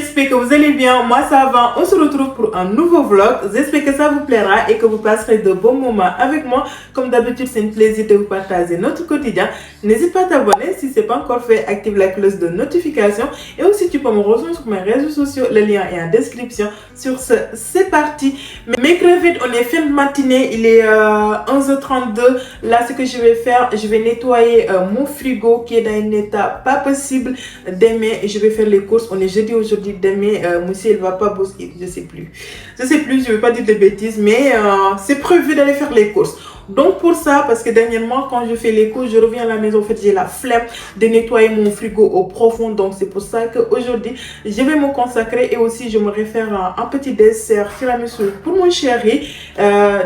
j'espère que vous allez bien. Moi ça va, on se retrouve pour un nouveau vlog. J'espère que ça vous plaira et que vous passerez de bons moments avec moi. Comme d'habitude, c'est un plaisir de vous partager notre quotidien. N'hésite pas à t'abonner si ce n'est pas encore fait. Active la cloche de notification. Et aussi tu peux me rejoindre sur mes réseaux sociaux. Le lien est en description. Sur ce, c'est parti. Mes crevettes, on est fin de matinée. Il est 11h32. Là, ce que je vais faire, je vais nettoyer mon frigo qui est dans un état pas possible. Demain, je vais faire les courses. On est jeudi aujourd'hui. Demain, Moussi, elle va pas bosser. Je sais plus. Je ne vais pas dire de bêtises, mais c'est prévu d'aller faire les courses. Donc pour ça, parce que dernièrement quand je fais les courses, je reviens à la maison, en fait j'ai la flemme de nettoyer mon frigo au profond. Donc c'est pour ça qu'aujourd'hui je vais me consacrer et aussi je me réfère à un petit dessert tiramisu pour mon chéri.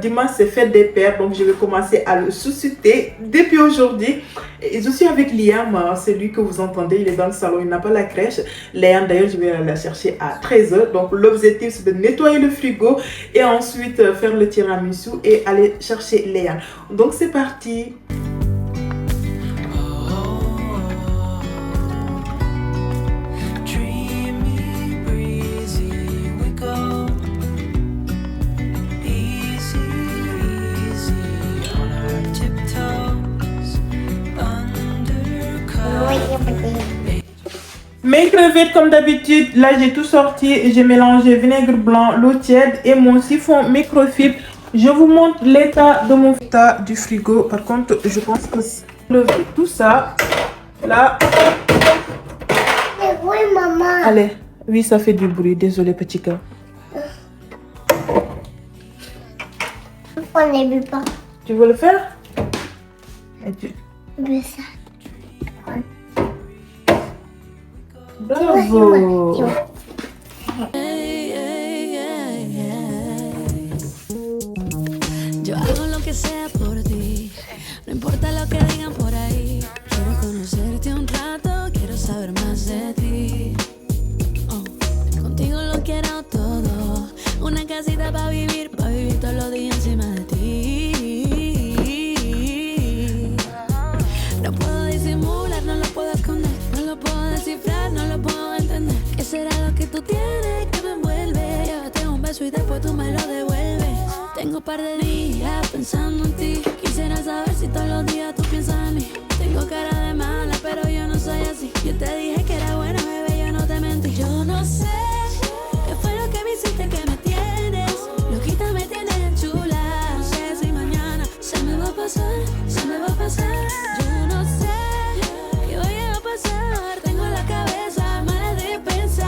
Dimanche c'est fête des pères, donc je vais commencer à le susciter depuis aujourd'hui. Et je suis avec Liam, celui que vous entendez, il est dans le salon, il n'a pas la crèche. Liam d'ailleurs je vais la chercher à 13h. Donc l'objectif c'est de nettoyer le frigo et ensuite faire le tiramisu et aller chercher Liam. Donc c'est parti. Mes crevettes comme d'habitude, là j'ai tout sorti, j'ai mélangé vinaigre blanc, l'eau tiède et mon siphon microfibre. Je vous montre l'état de mon état du frigo. Par contre, je pense que c'est levé tout ça. Là. Oui, maman. Allez, oui, ça fait du bruit. Désolé, petit cœur. On ne veut pas. Tu veux le faire? Et tu... veux ça. Bravo. Yo hago lo que sea por ti, no importa lo que digan por ahí. Quiero conocerte un rato, quiero saber más de ti. Oh, contigo lo quiero todo, una casita para vivir todos los días encima de ti. No puedo disimular, no lo puedo esconder, no lo puedo descifrar, no lo puedo entender. ¿Qué será lo que tú tienes que me envuelve? Llévate un beso y después tú me lo devuelves. Tengo un par de días pensando en ti. Quisiera saber si todos los días tú piensas en mí. Tengo cara de mala, pero yo no soy así. Yo te dije que era buena, bebé, yo no te mentí. Yo no sé qué fue lo que me hiciste que me tienes. Loquita me tienes chula. No sé si mañana se me va a pasar, se me va a pasar. Yo no sé qué vaya a pasar. Tengo la cabeza mala de pensar.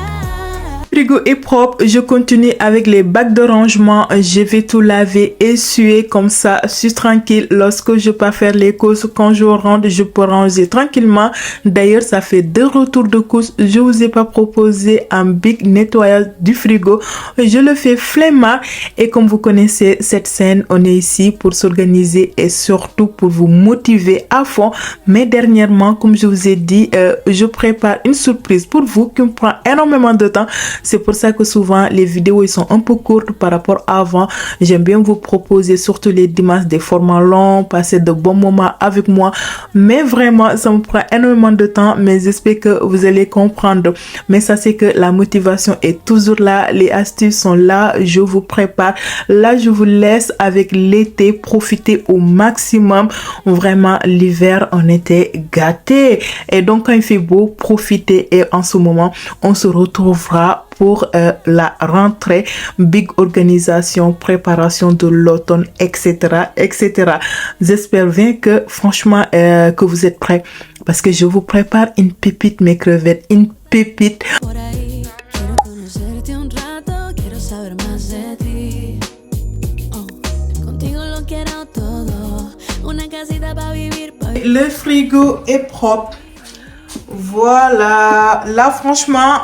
Le frigo est propre, je continue avec les bacs de rangement. Je vais tout laver, essuyer comme ça, je suis tranquille. Lorsque je pars faire les courses, quand je rentre, je peux ranger tranquillement. D'ailleurs, ça fait 2 retours de courses. Je vous ai pas proposé un big nettoyage du frigo. Je le fais flemmard et comme vous connaissez cette scène, on est ici pour s'organiser et surtout pour vous motiver à fond. Mais dernièrement, comme je vous ai dit, je prépare une surprise pour vous qui me prend énormément de temps. C'est pour ça que souvent les vidéos ils sont un peu courtes par rapport à avant. J'aime bien vous proposer surtout les dimanches des formats longs, passer de bons moments avec moi. Mais vraiment ça me prend énormément de temps, mais j'espère que vous allez comprendre. Mais ça c'est que la motivation est toujours là, les astuces sont là, je vous prépare. Là je vous laisse avec l'été, profiter au maximum. Vraiment l'hiver on était gâtés et donc quand il fait beau, profitez et en ce moment on se retrouvera pour la rentrée, big organisation, préparation de l'automne, etc., etc. J'espère bien que franchement que vous êtes prêts parce que je vous prépare une pépite mes crevettes, une pépite. Le frigo est propre. Voilà, là franchement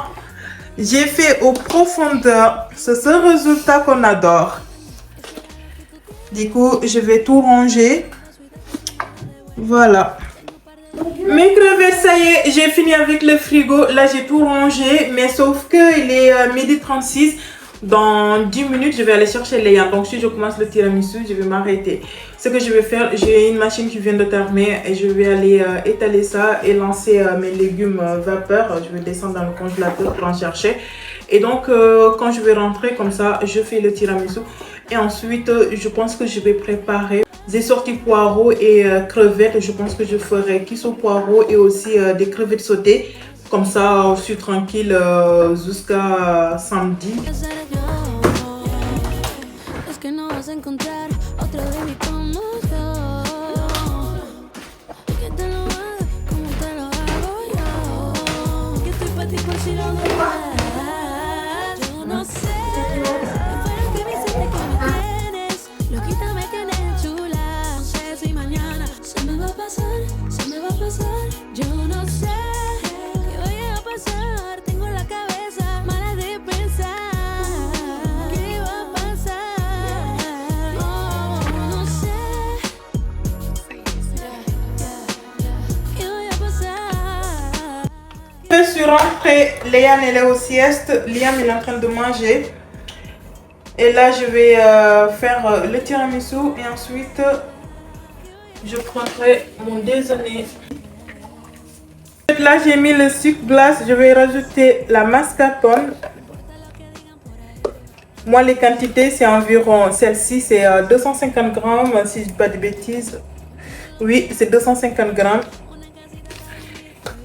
j'ai fait au profondeur, c'est ce résultat qu'on adore. Du coup, je vais tout ranger. Voilà. Mes crevettes, ça y est, j'ai fini avec le frigo. Là, j'ai tout rangé, mais sauf que il est 12h36. Dans 10 minutes, je vais aller chercher les yann. Donc, si je commence le tiramisu, je vais m'arrêter. Ce que je vais faire, j'ai une machine qui vient de terminer et je vais aller étaler ça et lancer mes légumes vapeur. Je vais descendre dans le congélateur pour en chercher. Et donc, quand je vais rentrer comme ça, je fais le tiramisu. Et ensuite, je pense que je vais préparer des sorties poireaux et crevettes. Je pense que je ferai kiso poireaux et aussi des crevettes sautées. Comme ça, je suis tranquille jusqu'à samedi. Je suis rentrée, Léane elle est au sieste, Liam il est en train de manger. Et là je vais faire le tiramisu et ensuite je prendrai mon déjeuner. Là j'ai mis le sucre glace, je vais rajouter la mascarpone. Moi les quantités c'est environ, celle-ci c'est 250 grammes si je ne dis pas de bêtises. Oui c'est 250 grammes.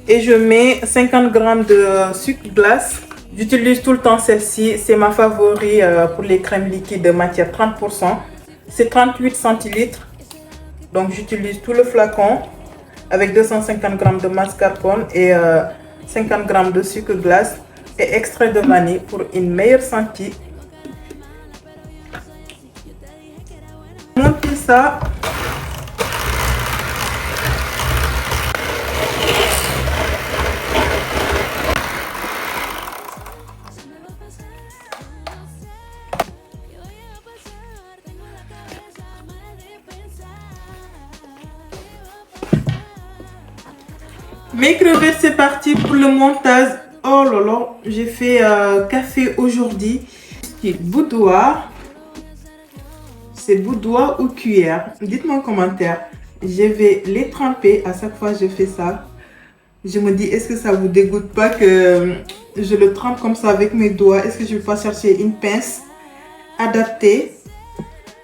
Et je mets 50 grammes de sucre glace. J'utilise tout le temps celle-ci. C'est ma favori pour les crèmes liquides de matière 30%. C'est 38 centilitres. Donc j'utilise tout le flacon avec 250 grammes de mascarpone et 50 grammes de sucre glace et extrait de vanille pour une meilleure sentie. Monter ça. Mes crevettes, c'est parti pour le montage. Oh là là, j'ai fait café aujourd'hui. C'est boudoir. C'est boudoir ou cuillère? Dites-moi en commentaire. Je vais les tremper. À chaque fois, je fais ça. Je me dis, est-ce que ça vous dégoûte pas que je le trempe comme ça avec mes doigts? Est-ce que je vais pas chercher une pince adaptée?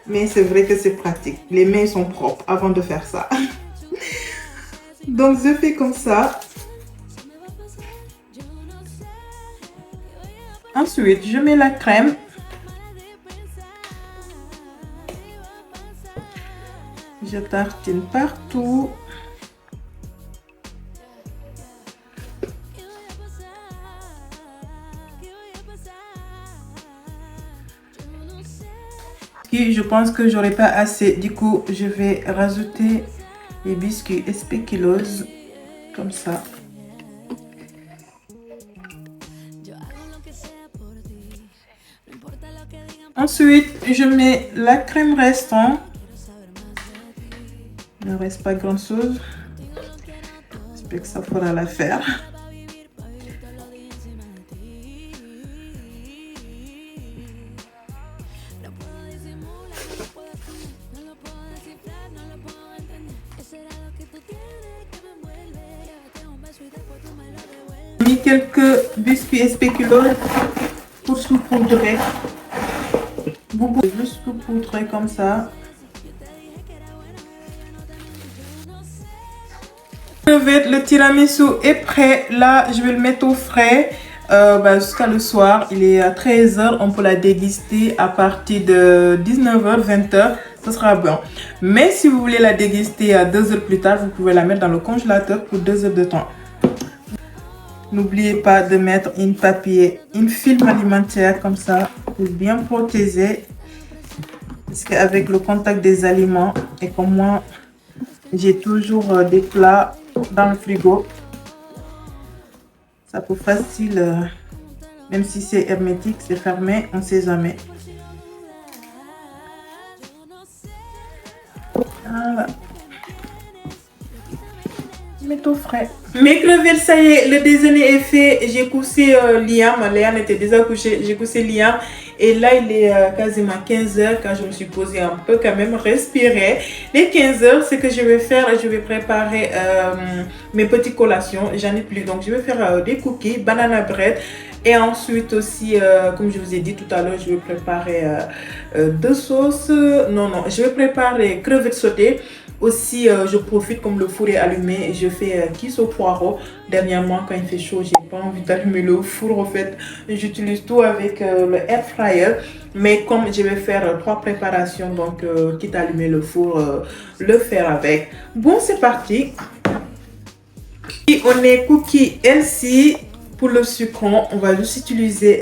Mais c'est vrai que c'est pratique. Les mains sont propres avant de faire ça. Donc je fais comme ça. Ensuite, je mets la crème. Je tartine partout. Et je pense que j'aurai pas assez. Du coup, je vais rajouter les biscuits spéculoos comme ça. Ensuite, je mets la crème restante. Il ne reste pas grand chose. J'espère que ça fera l'affaire. J'ai mis quelques biscuits spéculoos pour saupoudrer. Vous pouvez juste saupoudrer comme ça. Le tiramisu est prêt. Là, je vais le mettre au frais jusqu'à le soir. Il est à 13 h. On peut la déguster à partir de 19 h, 20 h. Ce sera bon. Mais si vous voulez la déguster à 2 heures plus tard, vous pouvez la mettre dans le congélateur pour 2 heures de temps. N'oubliez pas de mettre une papier, une film alimentaire comme ça pour bien protéger. Parce qu'avec le contact des aliments, et comme moi, j'ai toujours des plats dans le frigo. Ça peut facile, même si c'est hermétique, c'est fermé, on ne sait jamais. Voilà. Mets au frais. Mes crevettes, ça y est, le déjeuner est fait. J'ai couché Liam. Léane était déjà couchée. J'ai couché Liam. Et là, il est quasiment 15 heures car je me suis posée un peu quand même, respirer. Les 15 heures, ce que je vais faire, je vais préparer mes petites collations. J'en ai plus, donc je vais faire des cookies, banana bread. Et ensuite aussi, comme je vous ai dit tout à l'heure, je vais préparer deux sauces. Non, je vais préparer crevettes sautées. Aussi, je profite comme le four est allumé et je fais quiche au poireau. Dernièrement, quand il fait chaud, j'ai pas envie d'allumer le four. En fait, j'utilise tout avec le air fryer. Mais comme je vais faire 3 préparations, donc quitte à allumer le four, le faire avec. Bon, c'est parti. Et on est cookie healthy. Pour le sucrant, on va juste utiliser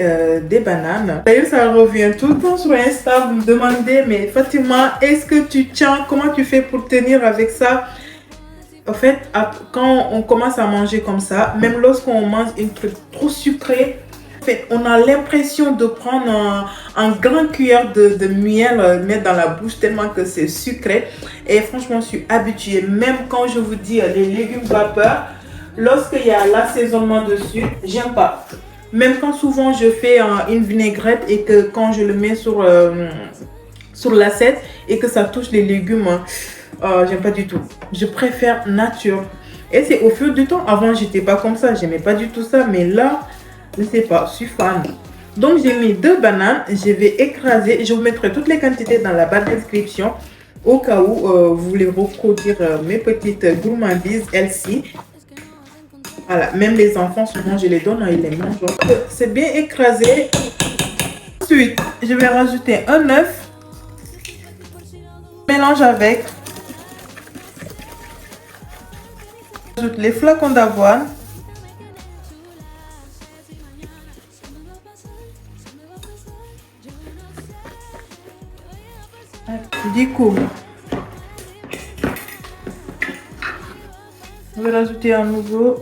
des bananes. D'ailleurs, ça revient tout le temps sur Insta. Vous me demandez, mais Fatima, est-ce que tu tiens? Comment tu fais pour tenir avec ça? En fait, quand on commence à manger comme ça, même lorsqu'on mange un truc trop sucré, en fait, on a l'impression de prendre un grand cuillère de miel, mettre dans la bouche tellement que c'est sucré. Et franchement, je suis habituée. Même quand je vous dis les légumes vapeur, lorsqu'il y a l'assaisonnement dessus, j'aime pas. Même quand souvent je fais une vinaigrette et que quand je le mets sur l'assiette et que ça touche les légumes, j'aime pas du tout. Je préfère nature. Et c'est au fil du temps. Avant, j'étais pas comme ça. J'aimais pas du tout ça. Mais là, je sais pas, je suis fan. Donc, j'ai mis 2 bananes. Je vais écraser. Je vous mettrai toutes les quantités dans la barre de description. Au cas où vous voulez reproduire mes petites gourmandises, elles-ci. Voilà, même les enfants, souvent, je les donne, ils les mangent. Donc, c'est bien écrasé. Ensuite, je vais rajouter un œuf. Mélange avec. J'ajoute les flocons d'avoine. Du coup, je vais rajouter un nouveau.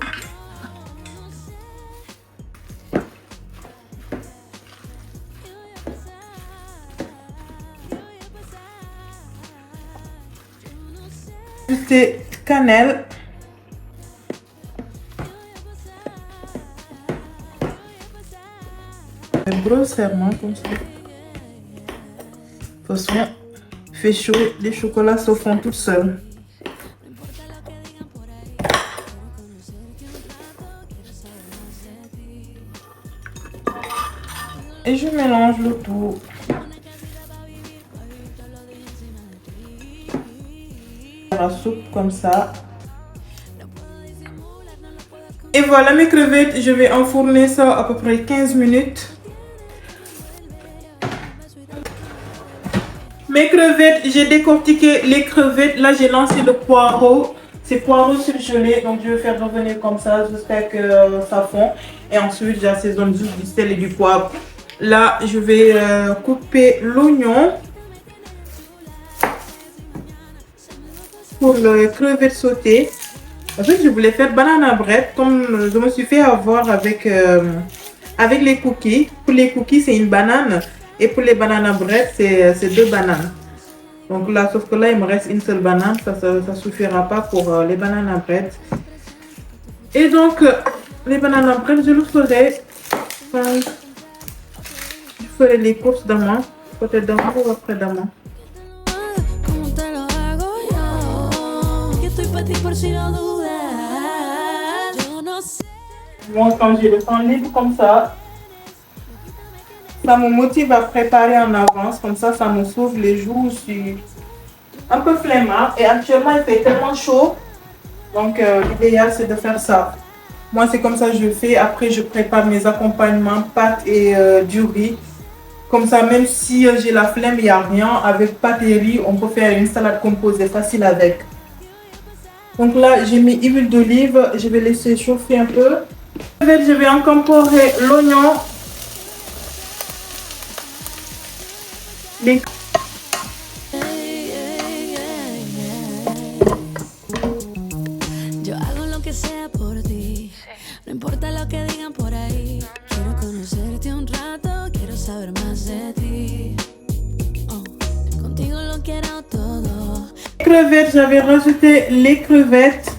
Ajouter cannelle. Grossièrement comme ça. De toute façon, il fait chaud, les chocolats se font tout seuls. Et je mélange le tout. La soupe comme ça. Et voilà mes crevettes, je vais enfourner ça à peu près 15 minutes. Mes crevettes, j'ai décortiqué les crevettes. Là, j'ai lancé le poireau. C'est poireau surgelé, donc je vais faire revenir comme ça jusqu'à que ça fond. Et ensuite, j'assaisonne juste du sel et du poivre. Là, je vais couper l'oignon pour le crevette sautée. En fait, je voulais faire banana bread comme je me suis fait avoir avec les cookies. Pour les cookies, c'est une banane. Et pour les banana bread, c'est 2 bananes. Donc là, sauf que là, il me reste une seule banane. Ça suffira pas pour les banana bread. Et donc, les banana bread, je le ferai. Enfin, je ferai les courses demain. Peut-être demain ou après demain. Bon, quand j'ai le temps libre comme ça me motive à préparer en avance. Comme ça me sauve les jours où je suis un peu flemmard. Et actuellement, il fait tellement chaud. Donc, l'idéal, c'est de faire ça. Moi, c'est comme ça que je fais. Après, je prépare mes accompagnements, pâtes et du riz. Comme ça, même si j'ai la flemme, il n'y a rien. Avec pâtes et riz, on peut faire une salade composée facile avec. Donc là, j'ai mis huile d'olive. Je vais laisser chauffer un peu. Je vais incorporer l'oignon. Yo hago lo que sea por ti, no importa lo que digan por ahí. Quiero conocerte un rato, quiero saber más de ti. Contigo lo quiero todo. Crevettes, j'avais rajouté les crevettes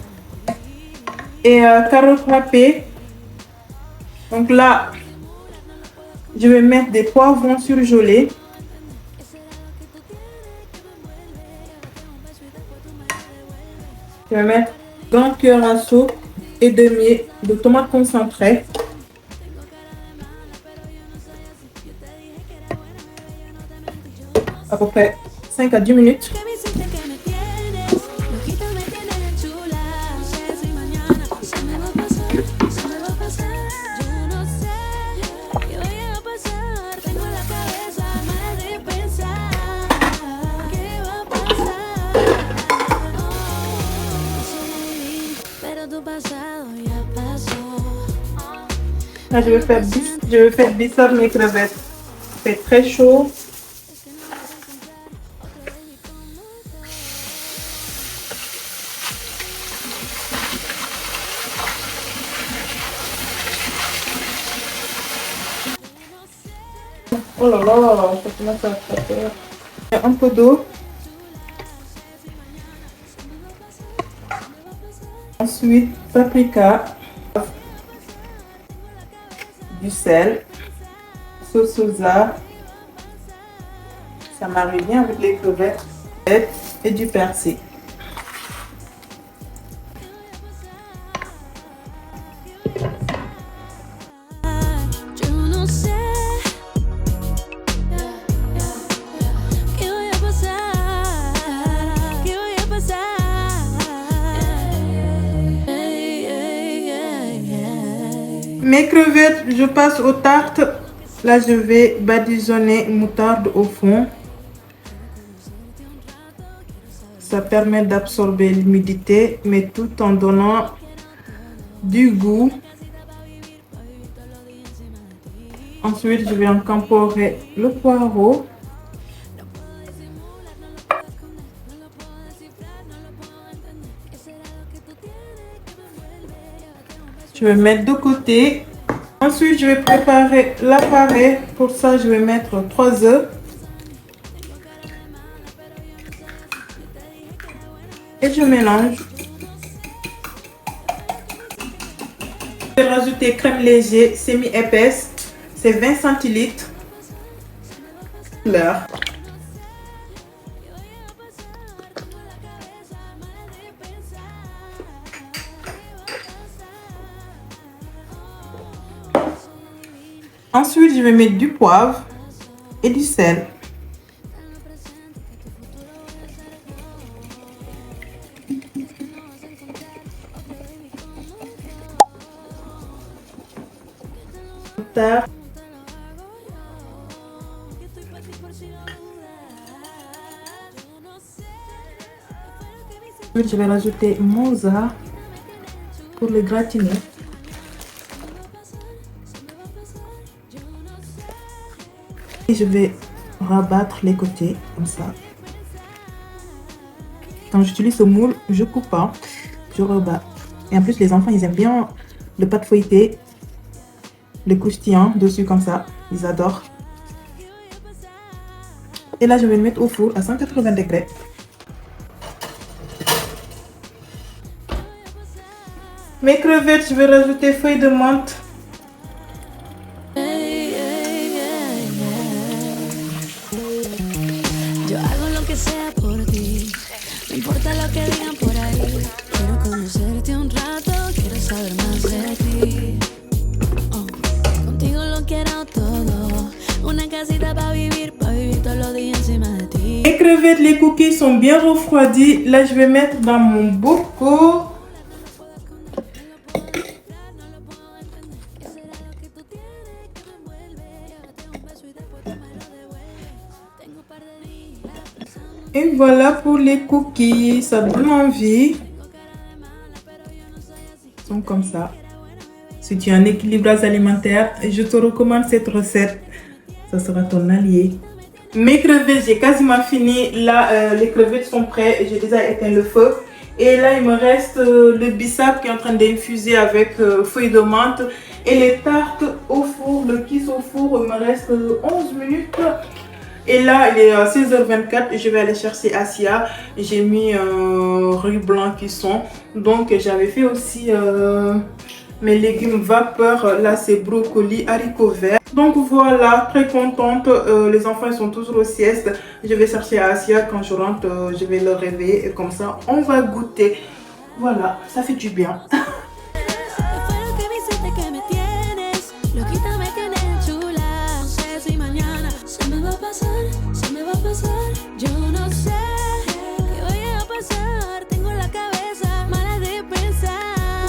et carottes râpées. Donc là, Je vais mettre des poivrons surgelés. Je vais mettre un cœur à soupe et demi de tomates concentrées. À peu près 5 à 10 minutes. Là, je vais faire bisser mes crevettes. C'est très chaud. Oh là là, ça commence à faire. Un peu d'eau. Ensuite, paprika, du sel, sauce soja. Ça marie bien avec les crevettes et du persil. Mes crevettes, je passe aux tartes. Là, je vais badigeonner moutarde au fond. Ça permet d'absorber l'humidité, mais tout en donnant du goût. Ensuite, je vais incorporer le poireau. Je vais mettre de côté. Ensuite, je vais préparer l'appareil. Pour ça, je vais mettre 3 œufs. Et je mélange. Je vais rajouter crème légère semi-épaisse. C'est 20 centilitres. L'heure. Ensuite, je vais mettre du poivre et du sel. Ensuite, je vais rajouter mozza pour le gratiner. Et je vais rabattre les côtés comme ça. Quand j'utilise ce moule, je coupe pas, je rebats. Et en plus, les enfants, ils aiment bien le pâte feuilleté, le croustillant dessus comme ça. Ils adorent. Et là, je vais le mettre au four à 180 degrés. Mes crevettes, je vais rajouter feuilles de menthe. Les crevettes, les cookies sont bien refroidis. Là, je vais mettre dans mon bocaux. Et voilà pour les cookies. Ça donne envie. Ils sont comme ça. Si tu as un équilibrage alimentaire, je te recommande cette recette. Ça sera ton allié. Mes crevettes, j'ai quasiment fini. Là, les crevettes sont prêtes. J'ai déjà éteint le feu. Et là, il me reste le bissap qui est en train d'infuser avec feuilles de menthe. Et les tartes au four, le kiss au four, il me reste 11 minutes. Et là, il est 16h24 et je vais aller chercher Asia. J'ai mis riz blanc cuisson. Donc, j'avais fait aussi mes légumes vapeur. Là, c'est brocoli, haricots verts. Donc voilà, très contente. Les enfants, ils sont toujours aux siestes. Je vais chercher Asia. Quand je rentre, je vais le réveiller. Et comme ça, on va goûter. Voilà, ça fait du bien.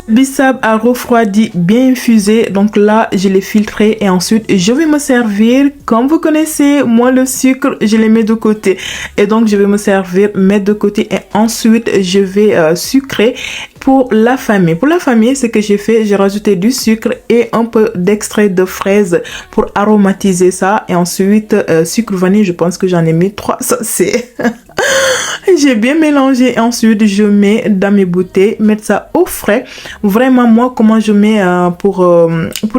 Bissap a refroidi, bien infusé. Donc là, je l'ai filtré et ensuite, je vais me servir. Comme vous connaissez, moi, le sucre, je les mets de côté. Et donc, je vais me servir, mettre de côté et ensuite, je vais sucrer. Pour la famille. Pour la famille, ce que j'ai fait, j'ai rajouté du sucre et un peu d'extrait de fraise pour aromatiser ça. Et ensuite, sucre vanille, je pense que j'en ai mis 3 sachets. J'ai bien mélangé et ensuite je mets dans mes bouteilles, mettre ça au frais. Vraiment, moi, comment je mets pour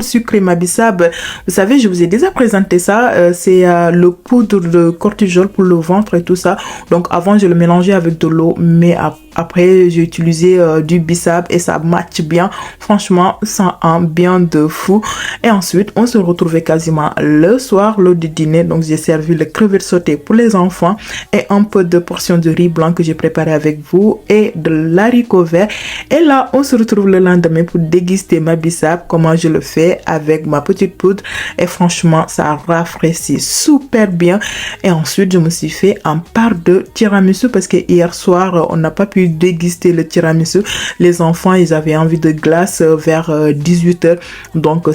sucrer ma bissap. Vous savez, je vous ai déjà présenté ça. C'est le poudre de cortisol pour le ventre et tout ça. Donc avant, je le mélangeais avec de l'eau, mais après, j'ai utilisé du bissap et ça match bien. Franchement, ça a un bien de fou. Et ensuite, on se retrouvait quasiment le soir, l'heure du dîner. Donc, j'ai servi le crevette sautée pour les enfants et un peu de portion de riz blanc que j'ai préparé avec vous et de l'haricot vert. Et là, on se retrouve le lendemain pour déguster ma bissap, comment je le fais avec ma petite poudre. Et franchement, ça rafraîchit super bien. Et ensuite, je me suis fait un part de tiramisu parce que hier soir, on n'a pas pu déguster le tiramisu. Les enfants, ils avaient envie de glace vers 18h. Donc,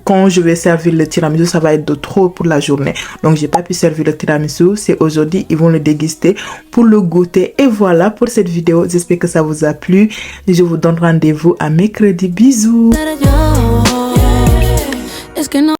quand je vais servir le tiramisu, ça va être de trop pour la journée. Donc, j'ai pas pu servir le tiramisu. C'est aujourd'hui, ils vont le déguster pour le goûter. Et voilà pour cette vidéo. J'espère que ça vous a plu. Je vous donne rendez-vous à mercredi. Bisous.